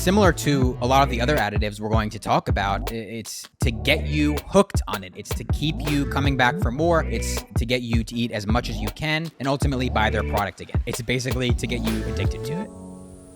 similar to a lot of the other additives we're going to talk about. It's to get you hooked on it. It's to keep you coming back for more. It's to get you to eat as much as you can and ultimately buy their product again. It's basically to get you addicted to it.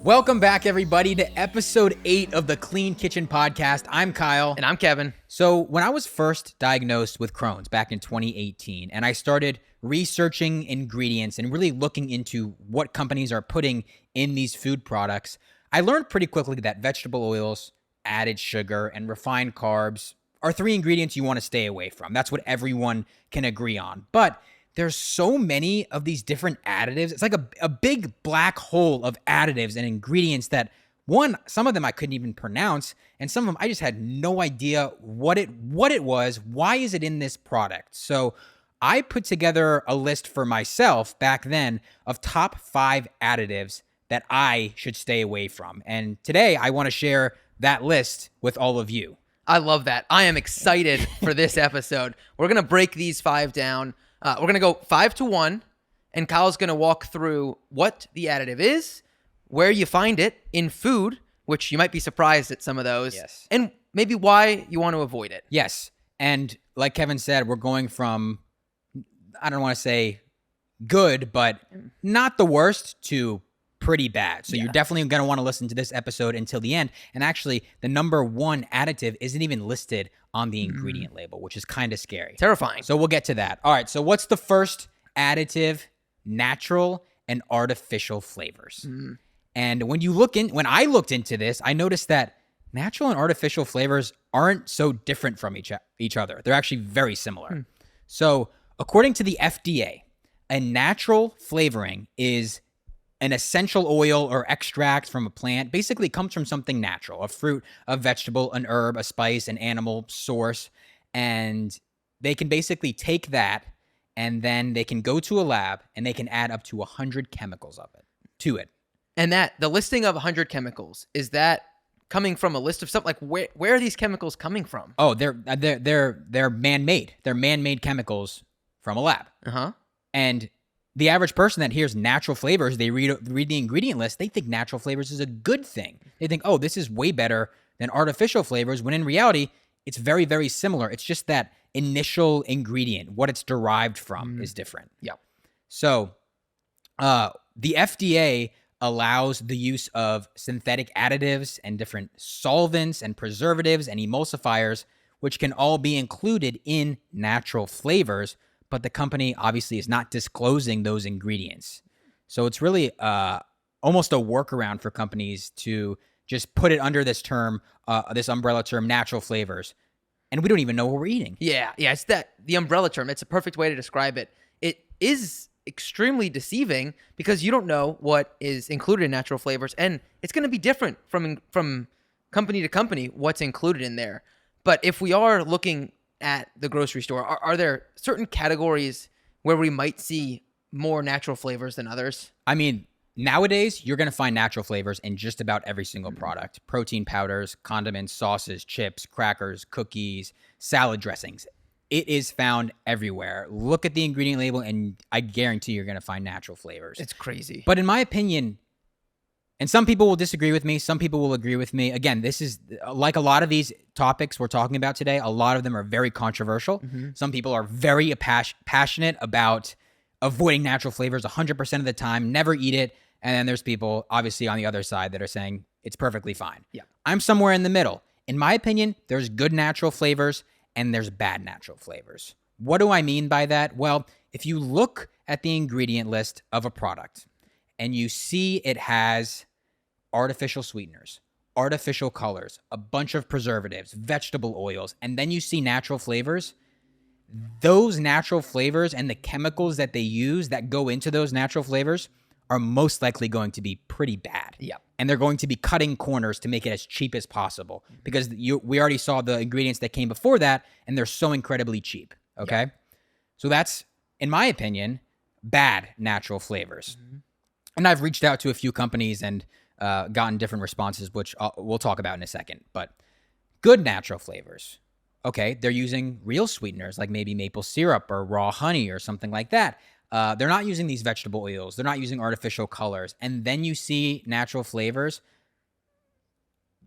Welcome back, everybody, to episode 8 of the Clean Kitchen Podcast. I'm Kyle. And I'm Kevin. So when I was first diagnosed with Crohn's back in 2018, and I started researching ingredients and really looking into what companies are putting in these food products, I learned pretty quickly that vegetable oils, added sugar, and refined carbs are 3 ingredients you want to stay away from. That's what everyone can agree on. But there's so many of these different additives. It's like a big black hole of additives and ingredients that, some of them I couldn't even pronounce, and some of them I just had no idea what it was. Why is it in this product? So I put together a list for myself back then of top 5 additives that I should stay away from. And today I want to share that list with all of you. I love that. I am excited for this episode. We're going to break these 5 down. We're going to go 5 to 1, and Kyle's going to walk through what the additive is, where you find it in food, which you might be surprised at some of those, yes, and maybe why you want to avoid it. Yes, and like Kevin said, we're going from, I don't want to say good, but not the worst to pretty bad. So You're definitely going to want to listen to this episode until the end. And actually, the number 1 additive isn't even listed on the ingredient label, which is kind of scary. Terrifying. So we'll get to that. All right, so what's the first additive? Natural and artificial flavors. And when I looked into this, I noticed that natural and artificial flavors aren't so different from each other. They're actually very similar. So according to the FDA, a natural flavoring is an essential oil or extract from a plant. Basically comes from something natural, a fruit, a vegetable, an herb, a spice, an animal source. And they can basically take that and then they can go to a lab and they can add up to 100 chemicals to it. And the listing of 100 chemicals, is that coming from a list of stuff? Like where are these chemicals coming from? Oh, they're man-made. They're man-made chemicals from a lab. And the average person that hears natural flavors, they read the ingredient list, they think natural flavors is a good thing. They think, oh, this is way better than artificial flavors, when in reality, it's very, very similar. It's just that initial ingredient, what it's derived from, is different. Yeah. So the FDA allows the use of synthetic additives and different solvents and preservatives and emulsifiers, which can all be included in natural flavors, but the company obviously is not disclosing those ingredients. So it's really almost a workaround for companies to just put it under this term, this umbrella term, natural flavors. And we don't even know what we're eating. Yeah, it's the umbrella term. It's a perfect way to describe it. It is extremely deceiving because you don't know what is included in natural flavors, and it's going to be different from company to company what's included in there. But if we are looking at the grocery store, are there certain categories where we might see more natural flavors than others? I mean, nowadays, you're going to find natural flavors in just about every single product. Protein powders, condiments, sauces, chips, crackers, cookies, salad dressings. It is found everywhere. Look at the ingredient label, and I guarantee you're going to find natural flavors. It's crazy. But in my opinion, and some people will disagree with me, some people will agree with me. Again, this is like a lot of these topics we're talking about today. A lot of them are very controversial. Some people are very passionate about avoiding natural flavors 100% of the time, never eat it. And then there's people, obviously, on the other side that are saying it's perfectly fine. Yeah. I'm somewhere in the middle. In my opinion, there's good natural flavors and there's bad natural flavors. What do I mean by that? Well, if you look at the ingredient list of a product and you see it has artificial sweeteners, artificial colors, a bunch of preservatives, vegetable oils, and then you see natural flavors, those natural flavors and the chemicals that they use that go into those natural flavors are most likely going to be pretty bad. Yeah. And they're going to be cutting corners to make it as cheap as possible because we already saw the ingredients that came before that, and they're so incredibly cheap, okay? Yeah. So that's, in my opinion, bad natural flavors. And I've reached out to a few companies and gotten different responses, which we'll talk about in a second. But good natural flavors, okay, they're using real sweeteners like maybe maple syrup or raw honey or something like that. They're not using these vegetable oils. They're not using artificial colors. And then you see natural flavors.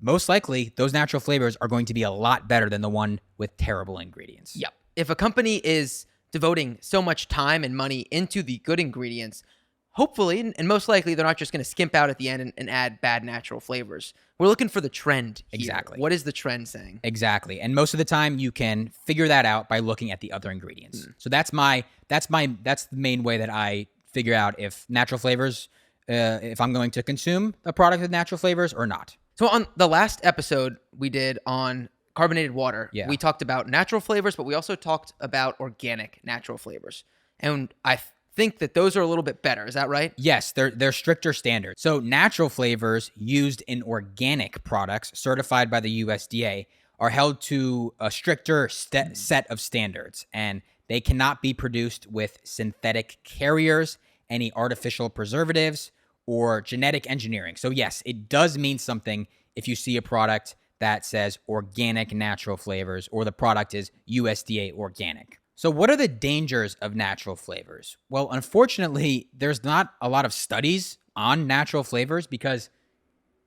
most likely those natural flavors are going to be a lot better than the one with terrible ingredients. Yep. If a company is devoting so much time and money into the good ingredients, hopefully, and most likely, they're not just going to skimp out at the end and add bad natural flavors. We're looking for the trend here. Exactly. What is the trend saying? Exactly. And most of the time you can figure that out by looking at the other ingredients. So that's the main way that I figure out if natural flavors, if I'm going to consume a product with natural flavors or not. So on the last episode we did on carbonated water, we talked about natural flavors, but we also talked about organic natural flavors. And I think that those are a little bit better. Is that right? Yes, they're stricter standards. So natural flavors used in organic products certified by the USDA are held to a stricter set of standards, and they cannot be produced with synthetic carriers, any artificial preservatives, or genetic engineering. So yes, it does mean something if you see a product that says organic natural flavors or the product is USDA organic. So what are the dangers of natural flavors? Well, unfortunately, there's not a lot of studies on natural flavors because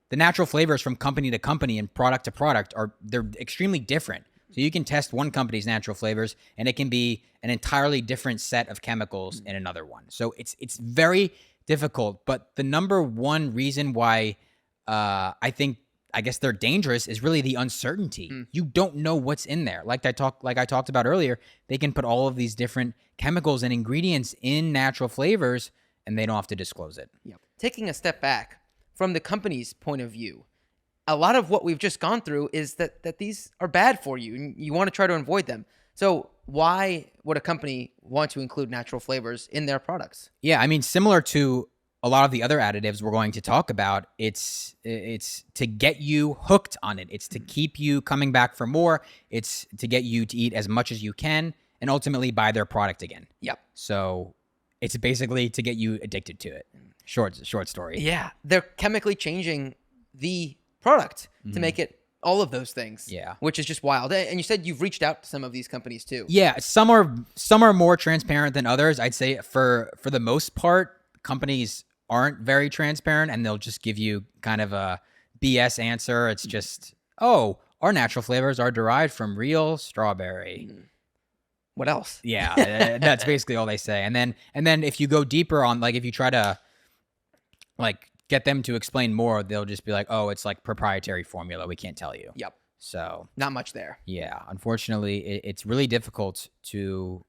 the natural flavors from company to company and product to product they're extremely different. So you can test one company's natural flavors and it can be an entirely different set of chemicals in another one. So it's very difficult. But the number one reason why I guess they're dangerous is really the uncertainty. You don't know what's in there. Like I talked about earlier, they can put all of these different chemicals and ingredients in natural flavors and they don't have to disclose it. Yep. Taking a step back from the company's point of view, a lot of what we've just gone through is that these are bad for you and you want to try to avoid them. So why would a company want to include natural flavors in their products? Yeah, I mean, similar to a lot of the other additives we're going to talk about, it's to get you hooked on it. It's to keep you coming back for more. It's to get you to eat as much as you can and ultimately buy their product again. Yep. So it's basically to get you addicted to it. Short story. Yeah. They're chemically changing the product to make it all of those things. Yeah. Which is just wild. And you said you've reached out to some of these companies too. Yeah. Some are more transparent than others. I'd say for the most part, companies aren't very transparent and they'll just give you kind of a BS answer. It's just, oh, our natural flavors are derived from real strawberry. What else? Yeah, that's basically all they say. And then if you go deeper on, like, if you try to like get them to explain more, they'll just be like, oh, it's like proprietary formula. We can't tell you. Yep. So not much there. Yeah. Unfortunately, it's really difficult to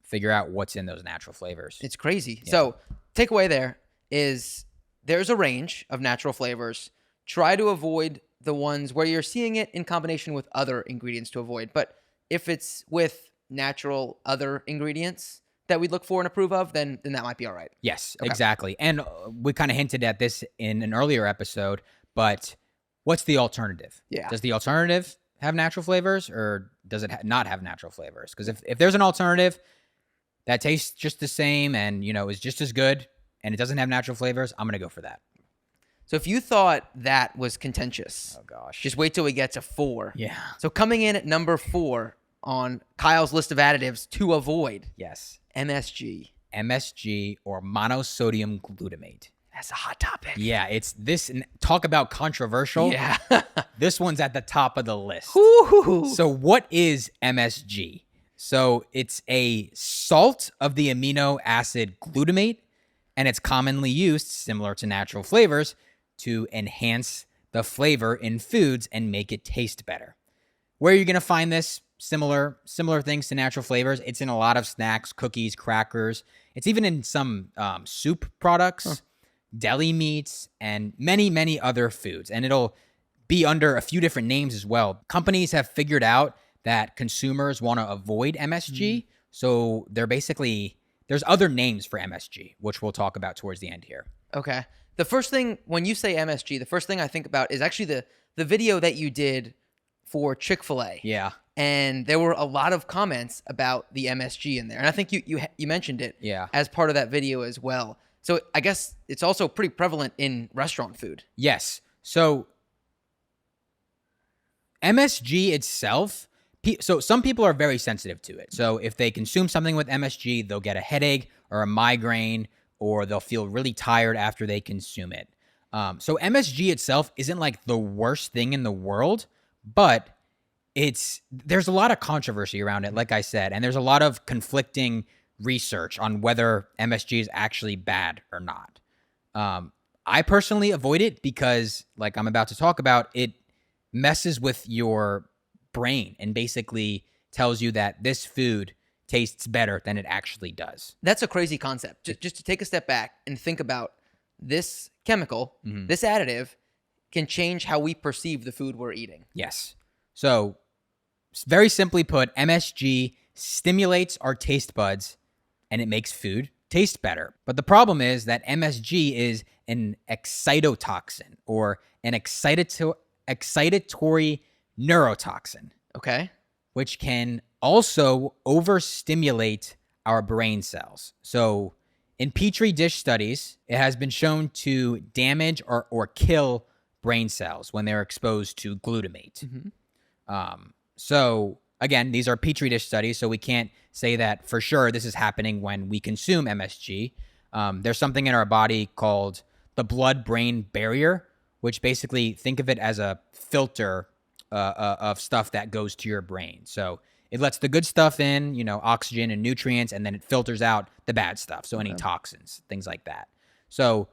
figure out what's in those natural flavors. It's crazy. Yeah. So takeaway there is there's a range of natural flavors. Try to avoid the ones where you're seeing it in combination with other ingredients to avoid. But if it's with natural other ingredients that we look for and approve of, then that might be all right. Yes, okay. Exactly. And we kind of hinted at this in an earlier episode, but what's the alternative? Yeah. Does the alternative have natural flavors or does it not have natural flavors? Because if there's an alternative that tastes just the same and, is just as good and it doesn't have natural flavors, I'm going to go for that. So if you thought that was contentious, oh gosh, just wait till we get to 4. Yeah. So coming in at number 4 on Kyle's list of additives to avoid. Yes. MSG or monosodium glutamate. That's a hot topic. Yeah, it's this. Talk about controversial. Yeah. This one's at the top of the list. Ooh. So what is MSG? So it's a salt of the amino acid glutamate, and it's commonly used, similar to natural flavors, to enhance the flavor in foods and make it taste better. Where are you going to find this? Similar things to natural flavors. It's in a lot of snacks, cookies, crackers. It's even in some soup products, deli meats, and many, many other foods. And it'll be under a few different names as well. Companies have figured out that consumers want to avoid MSG. So there's other names for MSG, which we'll talk about towards the end here. Okay. The first thing, when you say MSG, the first thing I think about is actually the video that you did for Chick-fil-A. Yeah. And there were a lot of comments about the MSG in there. And I think you mentioned it as part of that video as well. So I guess it's also pretty prevalent in restaurant food. Yes. So MSG itself, so some people are very sensitive to it. So if they consume something with MSG, they'll get a headache or a migraine, or they'll feel really tired after they consume it. So MSG itself isn't like the worst thing in the world, but there's a lot of controversy around it, like I said, and there's a lot of conflicting research on whether MSG is actually bad or not. I personally avoid it because, like I'm about to talk about, it messes with your brain and basically tells you that this food tastes better than it actually does. That's a crazy concept. Just to take a step back and think about this chemical, this additive can change how we perceive the food we're eating. Yes. So, very simply put, MSG stimulates our taste buds and it makes food taste better. But the problem is that MSG is an excitotoxin or an excitatory neurotoxin. Okay. Which can also overstimulate our brain cells. So in Petri dish studies, it has been shown to damage or kill brain cells when they're exposed to glutamate. So again, these are Petri dish studies, so we can't say that for sure this is happening when we consume MSG. There's something in our body called the blood-brain barrier, which basically think of it as a filter of stuff that goes to your brain. So it lets the good stuff in, oxygen and nutrients, and then it filters out the bad stuff. So any toxins, things like that. So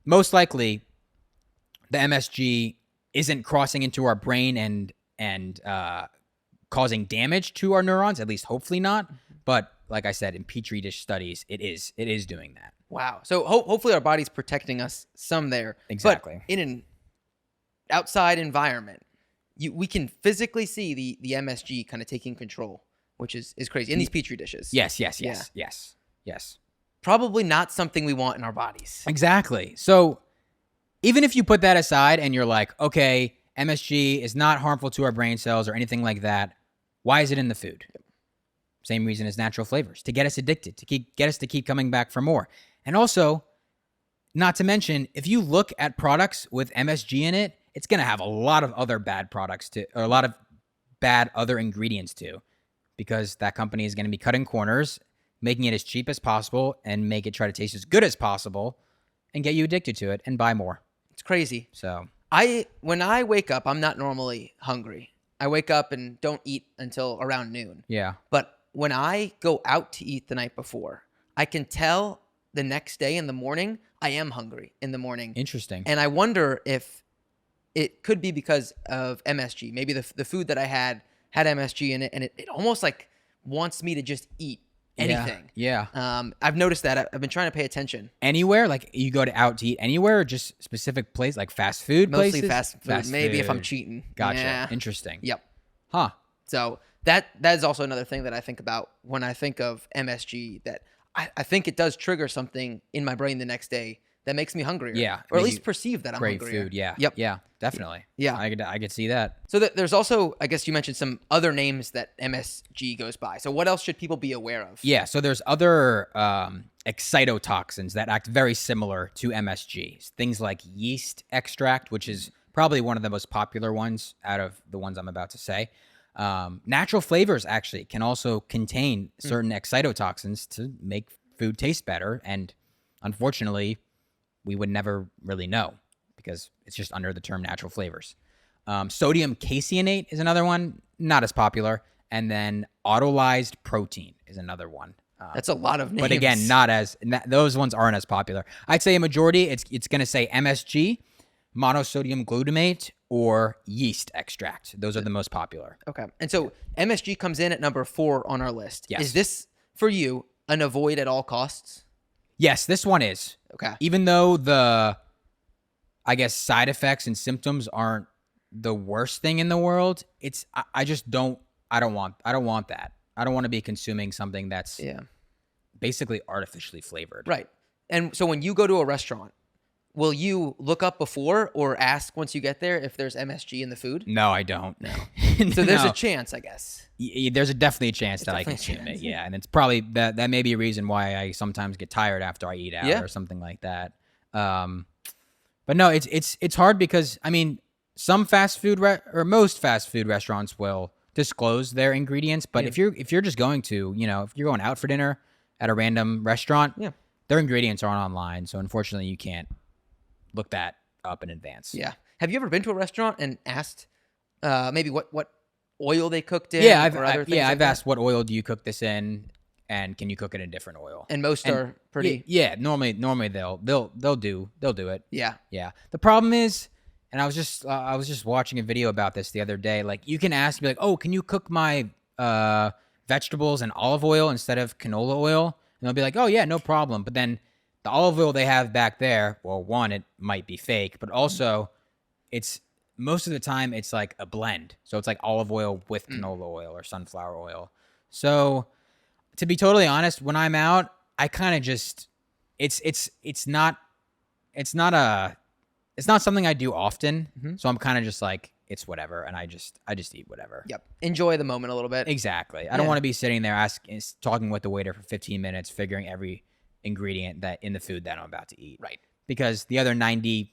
most likely the MSG isn't crossing into our brain and causing damage to our neurons, at least hopefully not. But like I said, in Petri dish studies, it is doing that. Wow. So hopefully our body's protecting us some there. Exactly. But in an outside environment, we can physically see the MSG kind of taking control, which is crazy in these Petri dishes. Yes. Probably not something we want in our bodies. Exactly. So even if you put that aside and you're like, okay, MSG is not harmful to our brain cells or anything like that, why is it in the food? Same reason as natural flavors, to get us addicted, to get us to keep coming back for more. And also, not to mention, if you look at products with MSG in it, it's going to have a lot of other bad products too, or a lot of bad other ingredients too, because that company is going to be cutting corners, making it as cheap as possible and make it try to taste as good as possible and get you addicted to it and buy more. It's crazy. So when I wake up, I'm not normally hungry. I wake up and don't eat until around noon. Yeah. But when I go out to eat the night before, I can tell the next day in the morning, I am hungry in the morning. Interesting. And I wonder if it could be because of MSG. Maybe the food that I had MSG in it, and it almost like wants me to just eat anything. Yeah. I've noticed that. I've been trying to pay attention. Anywhere? Like you go out to eat anywhere or just specific place, like fast food Mostly places? fast food. Maybe if I'm cheating. Gotcha. Yeah. Interesting. Yep. Huh. So that is also another thing that I think about when I think of MSG, that I think it does trigger something in my brain the next day that makes me hungrier. Yeah. Or at least perceive that I'm Great hungrier. food. Yeah. Yep. Yeah. Definitely. Yeah. I could see that. So there's also, I guess you mentioned some other names that MSG goes by. So what else should people be aware of? Yeah. So there's other excitotoxins that act very similar to MSG. Things like yeast extract, which is probably one of the most popular ones out of the ones I'm about to say. Natural flavors actually can also contain certain excitotoxins to make food taste better. And unfortunately, we would never really know because it's just under the term natural flavors. Sodium caseinate is another one, not as popular. And then autolyzed protein is another one. That's a lot of names. But again, those ones aren't as popular. I'd say a majority, it's going to say MSG, monosodium glutamate, or yeast extract. Those are the most popular. Okay. And so MSG comes in at number 4 on our list. Yes. Is this, for you, an avoid at all costs? Yes, this one is. Okay. Even though the, I guess, side effects and symptoms aren't the worst thing in the world, I just don't want that. I don't want to be consuming something that's basically artificially flavored. Right. And so when you go to a restaurant, will you look up before or ask once you get there if there's MSG in the food? No, I don't. No. So there's a chance, I guess. There's definitely a chance that I consume it. Yeah. And it's probably that may be a reason why I sometimes get tired after I eat out or something like that. But no, it's hard because, I mean, some fast food or most fast food restaurants will disclose their ingredients, but if you're just going to, if you're going out for dinner at a random restaurant, their ingredients aren't online, so unfortunately you can't look that up in advance. Yeah. Have you ever been to a restaurant and asked maybe what oil they cooked in? Yeah, or other things like I've that? asked what oil do you cook this in, and can you cook it in different oil? And most are pretty. Yeah. Normally they'll do it. Yeah. Yeah. The problem is, and I was just watching a video about this the other day. Like, you can ask me, like, oh, can you cook my vegetables in olive oil instead of canola oil? And they'll be like, oh yeah, no problem. But then the olive oil they have back there, well, one, it might be fake, but also it's most of the time it's like a blend. So it's like olive oil with canola oil or sunflower oil. So to be totally honest, when I'm out, I kind of just it's not something I do often. So I'm kind of just like, it's whatever, and I just eat whatever. Yep. Enjoy the moment a little bit. Exactly. I don't want to be sitting there talking with the waiter for 15 minutes, figuring every ingredient that in the food that I'm about to eat. Right. Because the other 95%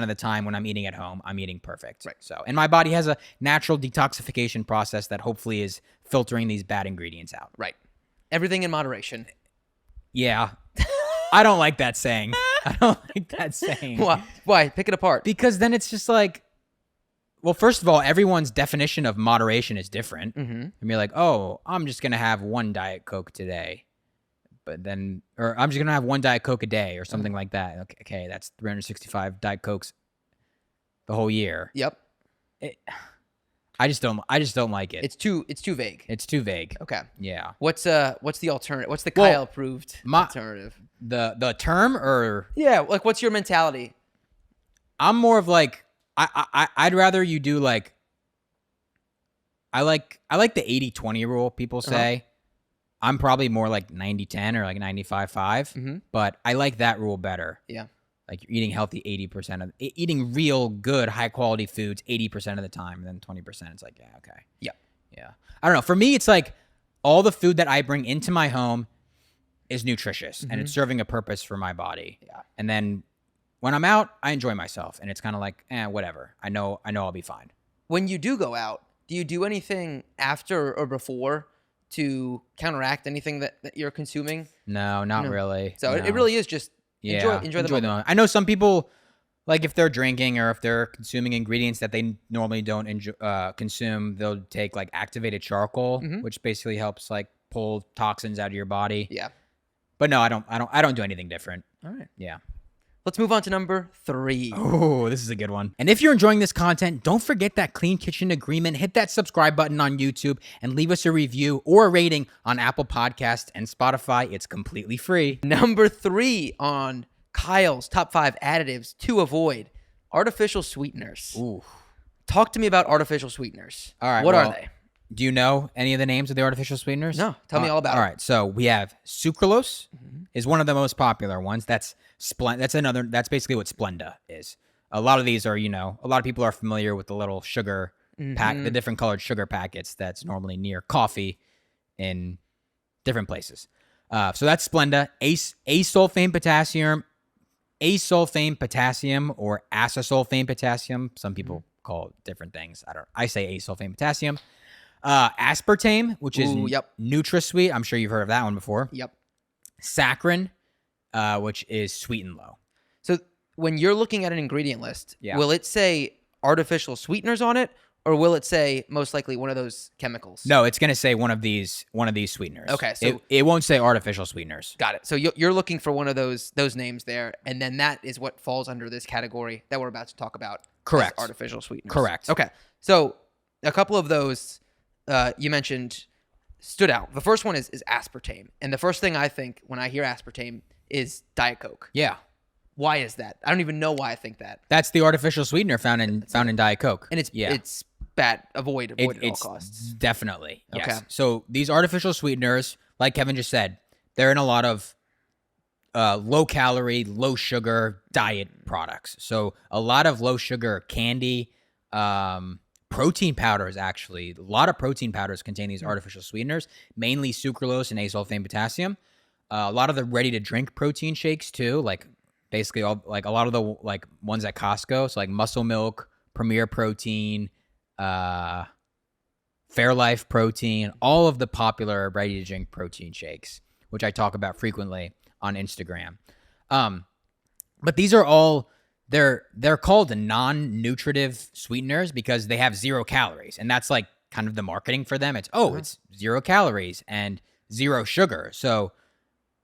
of the time when I'm eating at home, I'm eating perfect. Right. So, and my body has a natural detoxification process that hopefully is filtering these bad ingredients out. Right. Everything in moderation. Yeah. I don't like that saying. I don't like that saying. Why? Pick it apart. Because then it's just like, well, first of all, everyone's definition of moderation is different. And you're like, oh, I'm just going to have one Diet Coke today. But then, or I'm just going to have one Diet Coke a day or something like that. Okay, that's 365 Diet Cokes the whole year. Yep. I just don't like it. It's too vague. It's too vague. Okay. Yeah. What's the alternative? What's the Kyle approved alternative? The term, or Yeah, like what's your mentality? I'm more of like, I'd rather you do like, I like the 80-20 rule people say. I'm probably more like 90-10 or like 95-5, but I like that rule better. Yeah. Like, you're eating healthy 80% of eating real good high quality foods 80% of the time, and then 20% it's like, yeah, okay. Yeah. Yeah. I don't know. For me, it's like all the food that I bring into my home is nutritious and it's serving a purpose for my body. Yeah. And then when I'm out, I enjoy myself, and it's kind of like, whatever. I know I'll be fine. When you do go out, do you do anything after or before to counteract anything that you're consuming? No, not really. So No. it really is just enjoy the moment. moment. I know some people, like, if they're drinking or if they're consuming ingredients that they normally don't consume, they'll take like activated charcoal, which basically helps like pull toxins out of your body. Yeah. But no, I don't do anything different. All right. Yeah. Let's move on to number 3. Oh, this is a good one. And if you're enjoying this content, don't forget that Clean Kitchen Agreement. Hit that subscribe button on YouTube and leave us a review or a rating on Apple Podcasts and Spotify. It's completely free. Number 3 on Kyle's top 5 additives to avoid: artificial sweeteners. Ooh. Talk to me about artificial sweeteners. All right. What are they? Do you know any of the names of the artificial sweeteners? No. Tell me all about it. All right. So we have sucralose is one of the most popular ones. That's basically what Splenda is. A lot of these are, a lot of people are familiar with the little sugar pack, the different colored sugar packets that's normally near coffee in different places. So that's Splenda. Asulfame potassium or asasulfame potassium. Some people call it different things. I say asulfame potassium. Aspartame, which is NutraSweet. I'm sure you've heard of that one before. Yep. Saccharin, which is sweet and low. So when you're looking at an ingredient list, Yeah. will it say artificial sweeteners on it, or will it say most likely one of those chemicals? No, it's going to say one of these sweeteners. Okay, so it won't say artificial sweeteners. Got it. So you're looking for one of those names there, and then that is what falls under this category that we're about to talk about. Correct. As artificial sweeteners. Correct. Okay. So a couple of those you mentioned stood out. The first one is aspartame, and the first thing I think when I hear aspartame is Diet Coke. Yeah. Why is that? I don't even know why I think that. That's the artificial sweetener found in Diet Coke. And it's bad. Avoid at all costs. Definitely. Yes. Okay. So these artificial sweeteners, like Kevin just said, they're in a lot of low calorie, low sugar diet products. So a lot of low sugar candy, protein powders, actually. A lot of protein powders contain these artificial sweeteners, mainly sucralose and asulfame potassium. A lot of the ready to drink protein shakes too, like basically all, like a lot of the like ones at Costco, so like Muscle Milk, Premier Protein, Fairlife Protein, all of the popular ready to drink protein shakes, which I talk about frequently on Instagram. But these are all they're called non-nutritive sweeteners because they have 0 calories, and that's like kind of the marketing for them. It's 0 calories and 0 sugar. So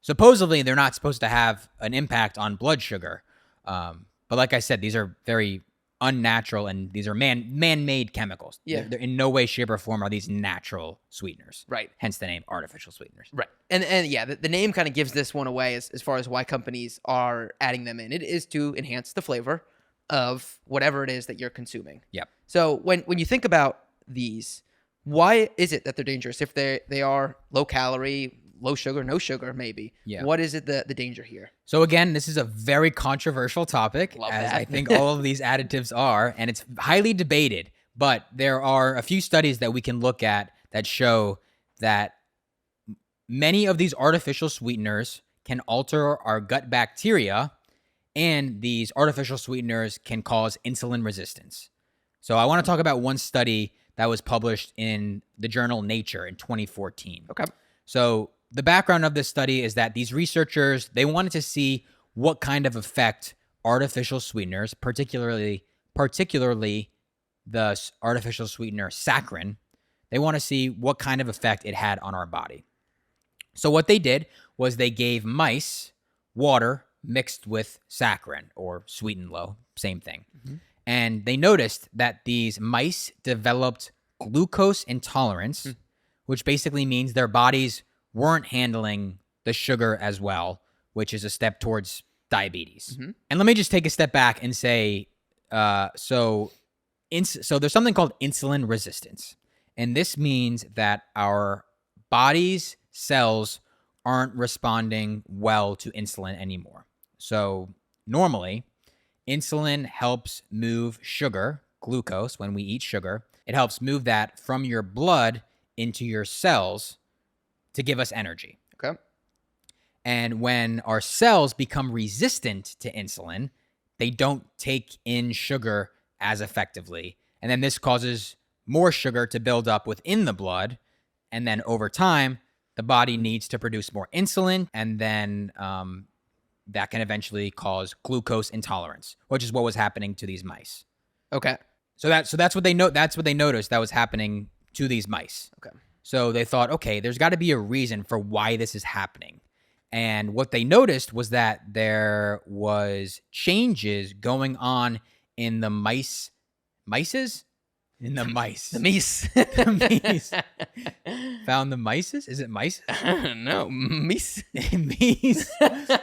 supposedly they're not supposed to have an impact on blood sugar. But like I said, these are very unnatural, and these are man-made chemicals. Yeah. They're in no way, shape, or form are these natural sweeteners. Right. Hence the name artificial sweeteners. Right. And yeah, the name kind of gives this one away as far as why companies are adding them in. It is to enhance the flavor of whatever it is that you're consuming. Yep. So when you think about these, why is it that they're dangerous? If they are low calorie, low sugar, no sugar, maybe. Yeah. What is it the danger here? So again, this is a very controversial topic, Love as that. I think all of these additives are, and it's highly debated. But there are a few studies that we can look at that show that many of these artificial sweeteners can alter our gut bacteria, and these artificial sweeteners can cause insulin resistance. So I want to talk about one study that was published in the journal Nature in 2014. Okay. So the background of this study is that these researchers, they wanted to see what kind of effect artificial sweeteners, particularly the artificial sweetener saccharin, they want to see what kind of effect it had on our body. So what they did was they gave mice water mixed with saccharin, or sweetened low, same thing. Mm-hmm. And they noticed that these mice developed glucose intolerance, which basically means their bodies weren't handling the sugar as well, which is a step towards diabetes. Mm-hmm. And let me just take a step back and say, so there's something called insulin resistance. And this means that our body's cells aren't responding well to insulin anymore. So normally, insulin helps move sugar, glucose, when we eat sugar. It helps move that from your blood into your cells to give us energy. Okay. And when our cells become resistant to insulin, they don't take in sugar as effectively. And then this causes more sugar to build up within the blood. And then over time, the body needs to produce more insulin. And then that can eventually cause glucose intolerance, which is what was happening to these mice. Okay. So that's what they know. That's what they noticed that was happening to these mice. Okay. So they thought, okay, there's got to be a reason for why this is happening. And what they noticed was that there was changes going on in the mice. In the mice. The mice. The mice. Found the mices? Is it mice? No, mice. Mice?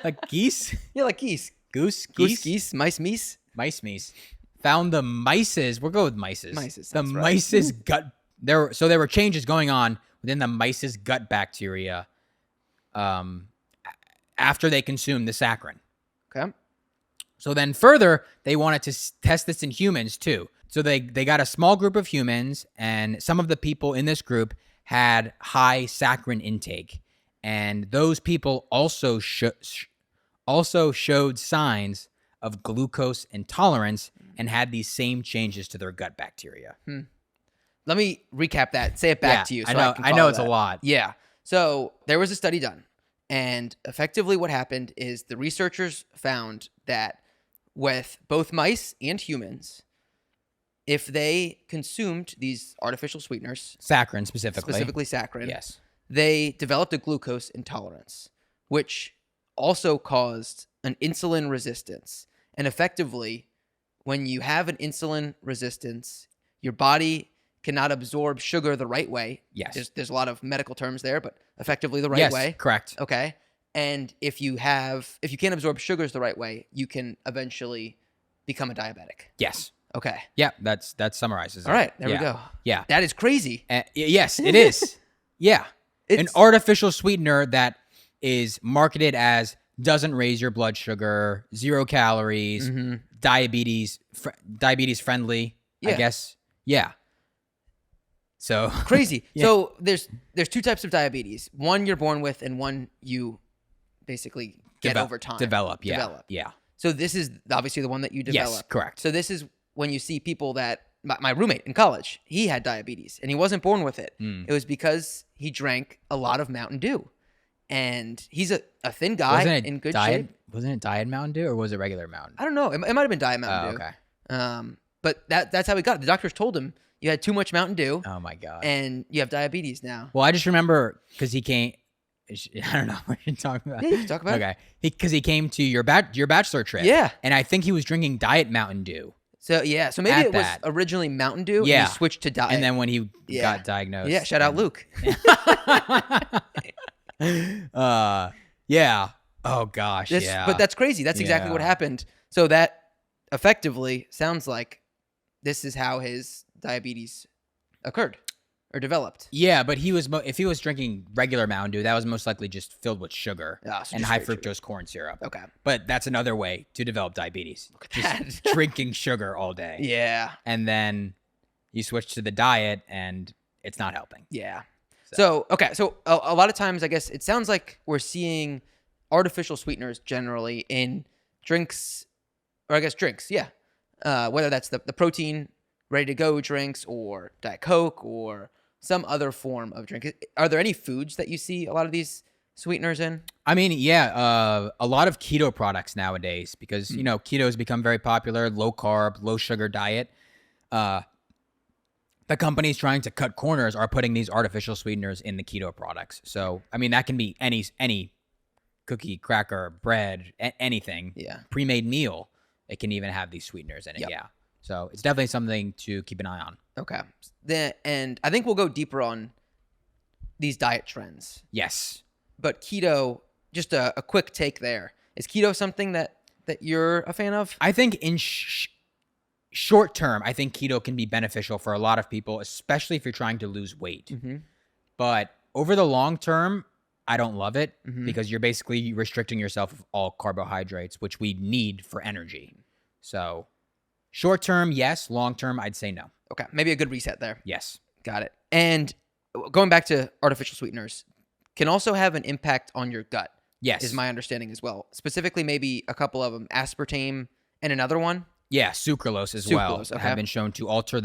Like geese? Yeah, like geese. Goose? Goose, geese, mice, meese. Mice. Found the mices. We'll go with mices. The right. mice's gut. There were changes going on within the mice's gut bacteria after they consumed the saccharin. Okay. So then further, they wanted to test this in humans too. So they got a small group of humans, and some of the people in this group had high saccharin intake. And those people also showed signs of glucose intolerance and had these same changes to their gut bacteria. Let me recap that. Say it back to you. So I know it's a lot. Yeah. So there was a study done, and effectively what happened is the researchers found that with both mice and humans, if they consumed these artificial sweeteners, Saccharin specifically saccharin, yes, they developed a glucose intolerance, which also caused an insulin resistance. And effectively, when you have an insulin resistance, your body cannot absorb sugar the right way. Yes. There's a lot of medical terms there, but effectively the right way. Yes, correct. Okay. And if you can't absorb sugars the right way, you can eventually become a diabetic. Yes. Okay. Yeah, that summarizes it. All right, there we go. Yeah. That is crazy. Yes, it is. Yeah. An artificial sweetener that is marketed as doesn't raise your blood sugar, 0 calories, diabetes friendly, I guess. Yeah. So crazy. Yeah. So there's 2 types of diabetes. One you're born with, and one you basically get over time. Develop. Yeah. So this is obviously the one that you develop. Yes, correct. So this is when you see people that my roommate in college, he had diabetes and he wasn't born with it. It was because he drank a lot of Mountain Dew. And he's a thin guy in good shape. Wasn't it Diet Mountain Dew or was it regular Mountain? I don't know. It might have been Diet Mountain Dew. Okay. But that's how he got it. The doctors told him you had too much Mountain Dew. Oh my God. And you have diabetes now. Well, I just remember because he came. I don't know what you're talking about. Yeah, you can talk about it. Okay. Because he came to your bachelor trip. Yeah. And I think he was drinking Diet Mountain Dew. So maybe At it was that. originally Mountain Dew. Yeah. And he switched to Diet. And then when he got diagnosed. Yeah, shout out Luke. Yeah. Oh gosh. Yeah. But that's crazy. That's exactly what happened. So that effectively sounds like this is how his diabetes occurred or developed. Yeah, but if he was drinking regular Mountain Dew, that was most likely just filled with sugar and high fructose corn syrup. Okay. But that's another way to develop diabetes. Look at that. Just drinking sugar all day. Yeah. And then you switch to the diet and it's not helping. Yeah. So a lot of times, I guess it sounds like we're seeing artificial sweeteners generally in drinks, or I guess drinks, yeah. Whether that's the protein ready-to-go drinks or Diet Coke or some other form of drink. Are there any foods that you see a lot of these sweeteners in? I mean, yeah, a lot of keto products nowadays because, keto has become very popular, low carb, low sugar diet. The companies trying to cut corners are putting these artificial sweeteners in the keto products. So, I mean, that can be any cookie, cracker, bread, anything. Yeah. Pre-made meal. It can even have these sweeteners in it. Yep. Yeah. So it's definitely something to keep an eye on. Okay. And I think we'll go deeper on these diet trends. Yes. But keto, just a quick take there. Is keto something that you're a fan of? I think in short term, I think keto can be beneficial for a lot of people, especially if you're trying to lose weight. Mm-hmm. But over the long term, I don't love it Mm-hmm. because you're basically restricting yourself of all carbohydrates, which we need for energy. So short term, yes. Long term, I'd say no. Okay. Maybe a good reset there. Yes. Got it. And going back to artificial sweeteners, can also have an impact on your gut. Yes. Is my understanding as well. Specifically, maybe a couple of them, aspartame and another one. Yeah, sucralose as well Okay. have been shown to alter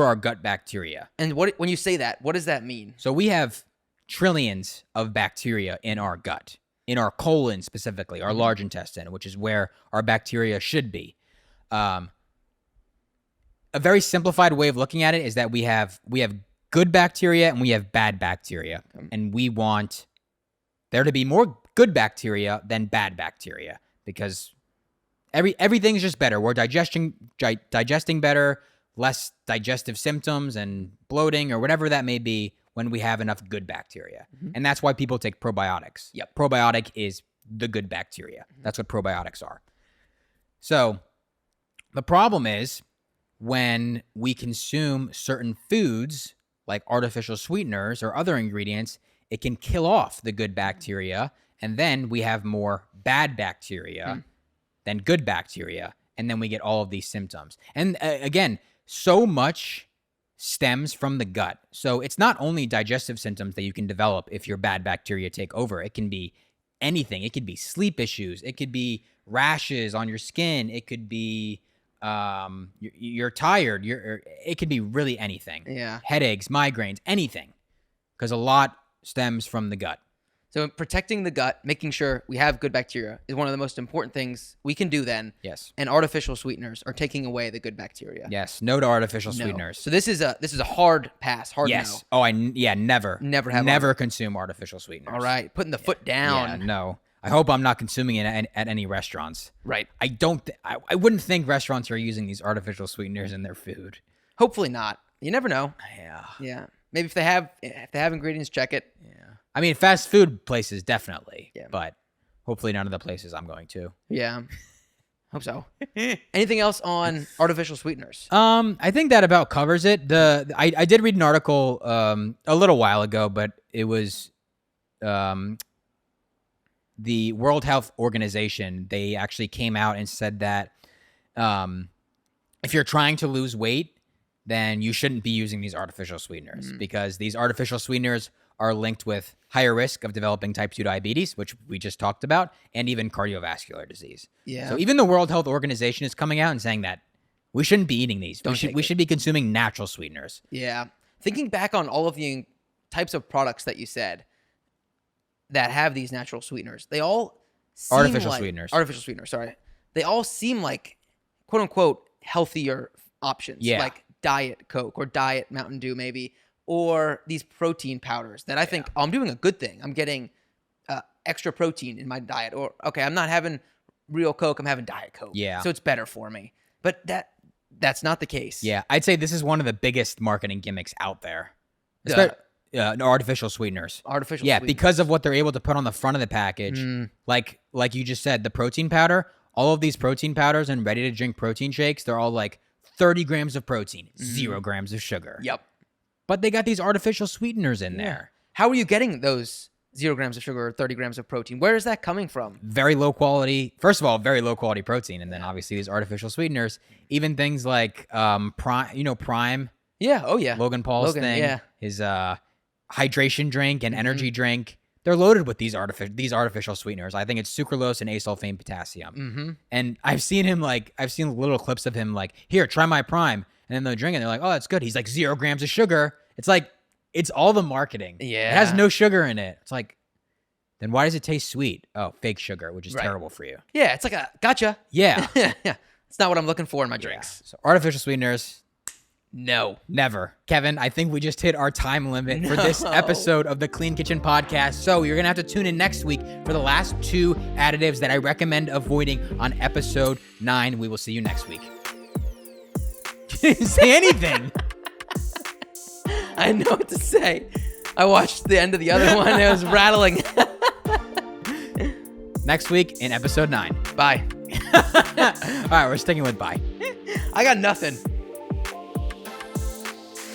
our gut bacteria. And when you say that, what does that mean? So we have trillions of bacteria in our gut, in our colon specifically, our large intestine, which is where our bacteria should be. A very simplified way of looking at it is that we have good bacteria and we have bad bacteria, and we want there to be more good bacteria than bad bacteria because everything's just better. We're digesting better, less digestive symptoms and bloating or whatever that may be when we have enough good bacteria. Mm-hmm. And that's why people take probiotics. Yep. Probiotic is the good bacteria. That's what probiotics are. So the problem is when we consume certain foods like artificial sweeteners or other ingredients, it can kill off the good bacteria, and then we have more bad bacteria than good bacteria, and then we get all of these symptoms. And again, so much stems from the gut. So it's not only digestive symptoms that you can develop if your bad bacteria take over. It can be anything. It could be sleep issues. It could be rashes on your skin. It could be you're tired. It could be really anything. Yeah. Headaches, migraines, anything. Because a lot stems from the gut. So protecting the gut, making sure we have good bacteria is one of the most important things we can do then. Yes. And artificial sweeteners are taking away the good bacteria. Yes. No to artificial No. sweeteners. So this is a hard pass, hard Yes. no. Oh, never. Never consume artificial sweeteners. All right, putting the foot down. Yeah, no. I hope I'm not consuming it at any restaurants. Right. I wouldn't think restaurants are using these artificial sweeteners in their food. Hopefully not. You never know. Yeah. Yeah. Maybe if they have ingredients, check it. Yeah. I mean, fast food places definitely. Yeah. But hopefully none of the places I'm going to. Yeah. Hope so. Anything else on artificial sweeteners? I think that about covers it. I did read an article a little while ago, but it was the World Health Organization. They actually came out and said that if you're trying to lose weight, then you shouldn't be using these artificial sweeteners because these artificial sweeteners are linked with higher risk of developing type 2 diabetes, which we just talked about, and even cardiovascular disease. Yeah. So even the World Health Organization is coming out and saying that we shouldn't be eating these. We should be consuming natural sweeteners. Yeah. Thinking back on all of the types of products that you said that have these natural sweeteners, they all Artificial sweeteners. Artificial sweeteners, sorry. They all seem like, quote unquote, healthier options. Yeah. Like Diet Coke or Diet Mountain Dew, maybe. Or these protein powders that I think, oh, I'm doing a good thing. I'm getting extra protein in my diet. Or, okay, I'm not having real Coke. I'm having Diet Coke. Yeah. So it's better for me. But that's not the case. Yeah, I'd say this is one of the biggest marketing gimmicks out there. No, artificial sweeteners. Artificial Yeah, sweeteners. because of what they're able to put on the front of the package. Like you just said, the protein powder, all of these protein powders and ready-to-drink protein shakes, they're all like 30 grams of protein, 0 grams of sugar. Yep. But they got these artificial sweeteners in there. How are you getting those 0 grams of sugar or 30 grams of protein? Where is that coming from? Very low quality. First of all, very low quality protein. And then obviously these artificial sweeteners, even things like Prime. Yeah. Oh, yeah. Logan Paul's Logan, thing. yeah. His hydration drink and energy drink. They're loaded with these artificial sweeteners. I think it's sucralose and asulfame potassium. And I've seen little clips of him like, here, try my Prime. And then they're drinking. They're like, oh, that's good. He's like 0 grams of sugar. It's like, it's all the marketing. Yeah. It has no sugar in it. It's like, then why does it taste sweet? Oh, fake sugar, which is terrible for you. Yeah, it's like a gotcha. Yeah. Yeah. It's not what I'm looking for in my drinks. So artificial sweeteners, No. never. Kevin, I think we just hit our time limit for this episode of the Clean Kitchen Podcast. So you're going to have to tune in next week for the last 2 additives that I recommend avoiding on episode 9. We will see you next week. You didn't say anything. I know what to say. I watched the end of the other one. And it was rattling. Next week in episode 9. Bye. All right, we're sticking with bye. I got nothing.